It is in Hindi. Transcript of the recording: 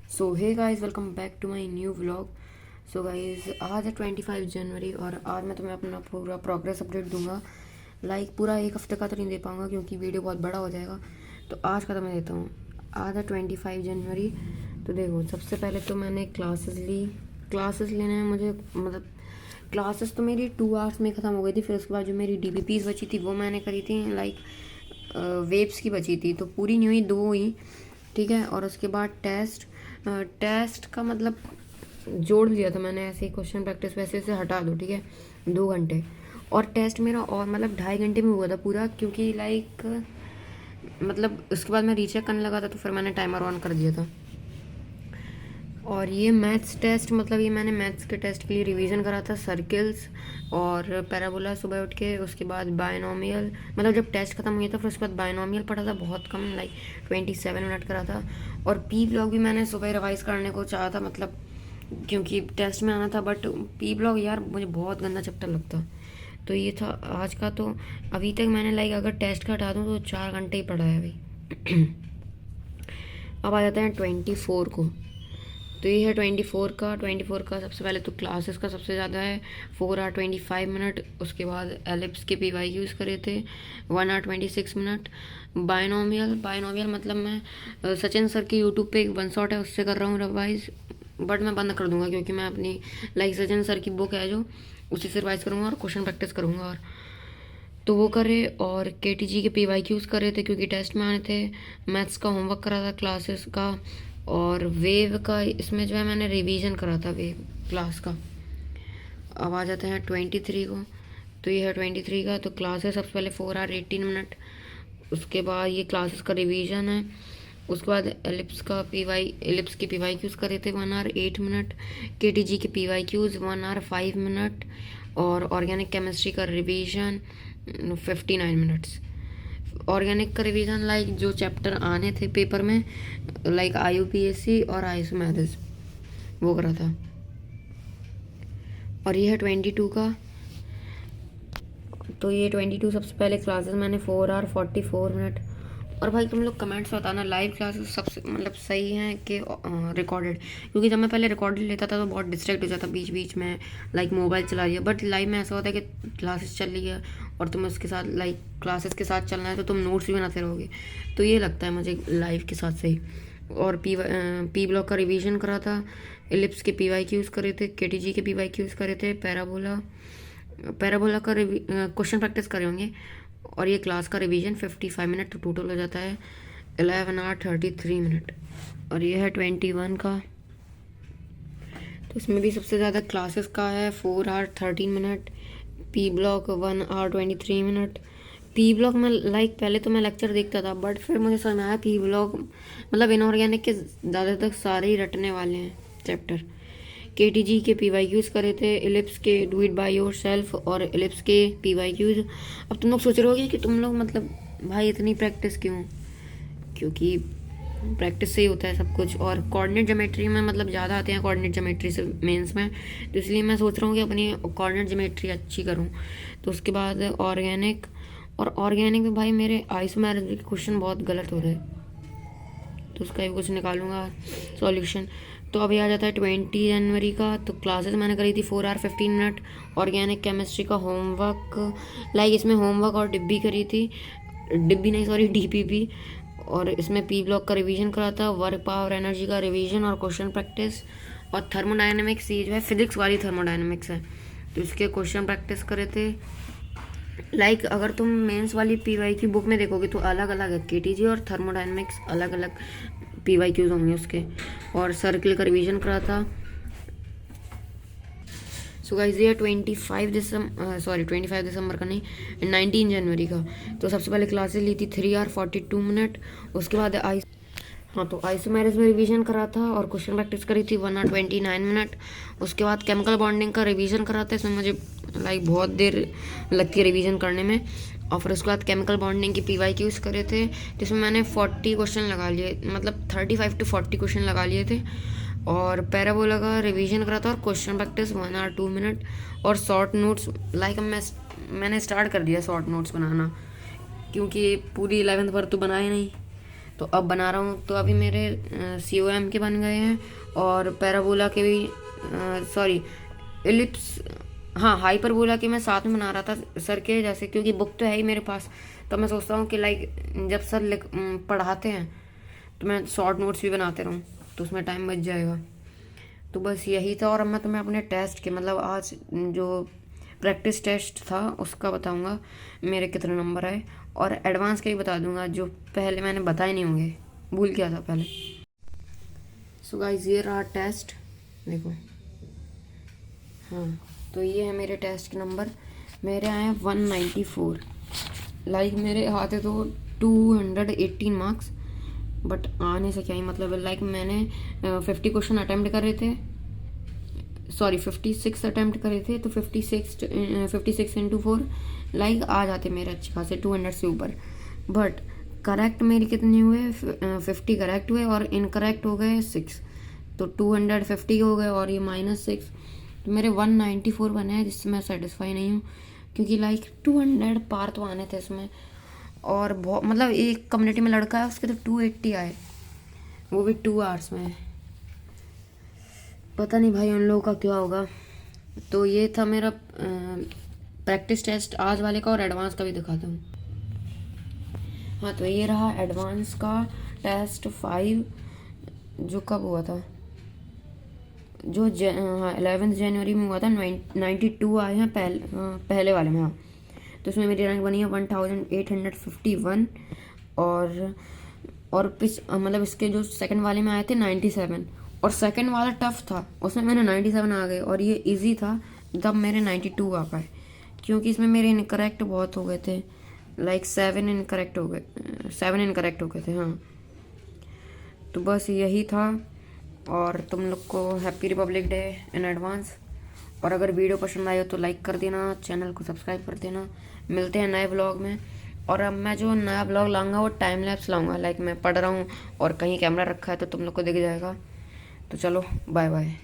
So hey guys, welcome back to my new vlog. So guys, आज है 25 जनवरी और आज मैं तुम्हें अपना पूरा प्रोग्रेस अपडेट दूंगा। पूरा एक हफ्ते का तो नहीं दे पाऊंगा क्योंकि वीडियो बहुत बड़ा हो जाएगा। तो आज का तो मैं देता हूँ। आज है 25 जनवरी। तो देखो, सबसे पहले तो मैंने क्लासेस ली। क्लासेस लेने में मुझे क्लासेस तो मेरी 2 आवर्स में ख़त्म हो गई थी। फिर उसके बाद जो मेरी DBPs बची थी वो मैंने करी थी। वेब्स की बची थी, तो पूरी नहीं हुई, 2 हुई। ठीक है। और उसके बाद टेस्ट का जोड़ लिया था मैंने, ऐसे ही क्वेश्चन प्रैक्टिस वैसे से हटा दो। ठीक है। 2 घंटे। और टेस्ट मेरा और 2.5 घंटे में हुआ था पूरा, क्योंकि उसके बाद मैं रीचेक करने लगा था, तो फिर मैंने टाइमर ऑन कर दिया था। और ये मैथ्स टेस्ट, ये मैंने मैथ्स के टेस्ट के लिए रिवीजन करा था। सर्किल्स और पैराबोला सुबह उठ के, उसके बाद बायनोमियल, जब टेस्ट खत्म हुआ था फिर उसके बाद बायनोमियल पढ़ा था, बहुत कम, 27 मिनट करा था। और पी ब्लॉक भी मैंने सुबह रिवाइज करने को चाहा था, क्योंकि टेस्ट में आना था। बट पी ब्लॉक यार मुझे बहुत गंदा चैप्टर लगता। तो ये था आज का। तो अभी तक मैंने अगर टेस्ट का हटा दूँ तो 4 घंटे ही पढ़ा है अभी। अब आ जाते हैं 24 को। तो ये है 24 का सबसे पहले तो क्लासेस का सबसे ज़्यादा है, 4 आवर 25 मिनट। उसके बाद एलिप्स के PYQs करे थे, 1 आवर 26 मिनट। बायनोमियल मैं सचिन सर की यूट्यूब पे एक 1 शॉट है, उससे कर रहा हूँ रिवाइज। बट मैं बंद कर दूंगा क्योंकि मैं अपनी सचिन सर की बुक है जो, उसी से रिवाइज करूँगा और क्वेश्चन प्रैक्टिस करूँगा। और तो वो करे। और KTG के PYQs करे थे क्योंकि टेस्ट में आने थे। मैथ्स का होमवर्क करा था क्लासेस का। और वेव का इसमें जो है मैंने रिवीजन करा था वेव क्लास का। अब आ जाते हैं 23 को। तो ये है 23 का। तो क्लासेस सबसे पहले 4 आवर 18 मिनट। उसके बाद ये क्लासेस का रिवीजन है। उसके बाद एलिप्स के PYQs करे थे 1 आवर 8 मिनट। KTG के PYQs 1 आवर 5 मिनट। और ऑर्गेनिक केमिस्ट्री का रिवीजन 59 मिनट्स। ऑर्गेनिक का रिवीजन जो चैप्टर आने थे पेपर में, IUPAC और आइसोमेरिस, वो करा था। और ये है 22 का। तो ये 22 सबसे पहले क्लासेस मैंने 4 आवर 44 मिनट। और भाई तुम लोग कमेंट्स बताना, लाइव क्लासेस सबसे सही हैं कि रिकॉर्डेड। क्योंकि जब मैं पहले रिकॉर्डेड लेता था तो बहुत डिस्ट्रैक्ट हो जाता बीच बीच में, मोबाइल चला लिया। बट लाइव में ऐसा होता है कि क्लासेस चल रही है और तुम्हें उसके साथ क्लासेस के साथ चलना है, तो तुम नोट्स भी बनाते रहोगे। तो ये लगता है मुझे लाइव के साथ सही। और पी ब्लॉक का रिवीजन करा था। एलिप्स के PYQs करे थे, KTG के PYQs करे थे। पैराबोला पैराबोला का क्वेश्चन प्रैक्टिस करे होंगे। और ये क्लास का रिवीजन 55 मिनट, तो टोटल हो जाता है 11 आवर 33 मिनट। और ये है 21 का। तो इसमें भी सबसे ज़्यादा क्लासेस का है, 4 hour 13 minute. P block 1 hour 23 minute. P block में पहले तो मैं लेक्चर देखता था, बट फिर मुझे समझ में आया पी ब्लॉक इनऑर्गेनिक के ज़्यादातर सारे ही रटने वाले हैं चैप्टर। KTG के PYQs करे थे, एलिप्स के do it by your self और एलिप्स के PYQs। अब तुम लोग सोच रहे होगे कि तुम लोग भाई इतनी प्रैक्टिस क्यों? क्योंकि प्रैक्टिस से ही होता है सब कुछ। और कोऑर्डिनेट ज्योमेट्री में ज़्यादा आते हैं कोऑर्डिनेट ज्योमेट्री से मेंस में, तो इसलिए मैं सोच रहा हूँ कि अपनी कोऑर्डिनेट ज्योमेट्री अच्छी करूँ। तो उसके बाद ऑर्गेनिक में भाई मेरे आइसोमेरिस के क्वेश्चन बहुत गलत हो रहे हैं, तो उसका भी कुछ निकालूंगा सॉल्यूशन। तो अभी आ जाता है 20 जनवरी का। तो क्लासेस मैंने करी थी 4 आवर 15 मिनट। ऑर्गेनिक केमिस्ट्री का होमवर्क, इसमें होमवर्क और डिब्बी करी थी, डिब्बी नहीं सॉरी DPP। और इसमें पी ब्लॉक का रिवीजन करा था, वर्क पावर एनर्जी का रिवीजन और क्वेश्चन प्रैक्टिस। और थर्मोडाइनमिक्स, ये जो है फिजिक्स वाली थर्मोडाइनमिक्स है, तो इसके क्वेश्चन प्रैक्टिस करे थे। अगर तुम मेंस वाली PY की बुक में देखोगे तो अलग अलग है, KTG और थर्मोडाइनमिक्स अलग अलग PYQs होंगे उसके। और सर्किल का रिवीजन करा था। सो गाइस, ये 25 दिसंबर का नहीं, 19 जनवरी का। तो सबसे पहले क्लासेस ली थी 3 आवर 42 मिनट। उसके बाद तो आइसोमेरिस में रिवीजन करा था और क्वेश्चन प्रैक्टिस करी थी 1 आवर 29 मिनट। उसके बाद केमिकल बॉन्डिंग का रिवीजन करा था, इसमें मुझे बहुत देर लगती है रिवीजन करने में। और फिर उसके बाद केमिकल बॉन्डिंग की PYQs करे थे, जिसमें मैंने 40 क्वेश्चन लगा लिए, 35 to 40 क्वेश्चन लगा लिए थे। और पैराबोला का रिवीजन करा था और क्वेश्चन प्रैक्टिस 1 आवर 2 मिनट। और शॉर्ट नोट्स मैंने स्टार्ट कर दिया शॉर्ट नोट्स बनाना, क्योंकि पूरी 11th पर तो बनाए नहीं, तो अब बना रहा हूँ। तो अभी मेरे COM के बन गए हैं और पैराबोला के भी, सॉरी इलिप्स, हाँ हाइपरबोला के मैं साथ में बना रहा था सर के जैसे, क्योंकि बुक तो है ही मेरे पास। तो मैं सोचता हूँ कि लाइक जब सर पढ़ाते हैं तो मैं शॉर्ट नोट्स भी बनाते रहूँ, तो उसमें टाइम बच जाएगा। तो बस यही था। और अब मैं तुम्हें अपने टेस्ट के मतलब आज जो प्रैक्टिस टेस्ट था उसका बताऊंगा मेरे कितने नंबर आए, और एडवांस के भी बता दूंगा जो पहले मैंने बताए नहीं होंगे, भूल गया था पहले। सो गाइस ये रहा टेस्ट, देखो। हाँ तो ये है मेरे टेस्ट के नंबर, मेरे आए 194। लाइक मेरे आते तो 218 मार्क्स, बट आने से क्या ही मतलब है। लाइक मैंने 50 क्वेश्चन अटैम्प्ट करे थे, सॉरी 56 अटैम्प्ट करे थे, तो 56 इंटू 4 लाइक आ जाते मेरे अच्छे खासे 200 से ऊपर। बट करेक्ट मेरे कितने हुए, 50 करेक्ट हुए और इनकरेक्ट हो गए 6, तो 250 हो गए और ये -6, तो मेरे 194 बने हैं, जिससे मैं सेटिस्फाई नहीं हूँ। क्योंकि लाइक 200 पार तो आने थे इसमें, और बहुत मतलब एक कम्युनिटी में लड़का है उसके तो 280 आए, वो भी 2 आवर्स में। पता नहीं भाई उन लोगों का क्या होगा। तो ये था मेरा प्रैक्टिस टेस्ट आज वाले का, और एडवांस का भी दिखाता हूँ। हाँ तो ये रहा एडवांस का टेस्ट 5, जो कब हुआ था, जो हाँ 11 जनवरी में हुआ था। 92 आए हैं पहले वाले में। हाँ तो उसमें मेरी रैंक बनी है 1851, और मतलब इसके जो सेकंड वाले में आए थे 97, और सेकंड वाला टफ था, उसमें मैंने 97 आ गए, और ये इजी था तब मेरे 92 आ पाए, क्योंकि इसमें मेरे इनकरेक्ट बहुत हो गए थे, लाइक 7 इनकरेक्ट हो गए थे। हाँ तो बस यही था, और तुम लोग को happy Republic day in advance. और अगर वीडियो पसंद आए हो तो लाइक कर देना, चैनल को सब्सक्राइब कर देना। मिलते हैं नए ब्लॉग में। और अब मैं जो नया ब्लॉग लाऊंगा वो टाइम लैप्स लाऊंगा, लाइक मैं पढ़ रहा हूँ और कहीं कैमरा रखा है तो तुम लोग को दिख जाएगा। तो चलो बाय बाय।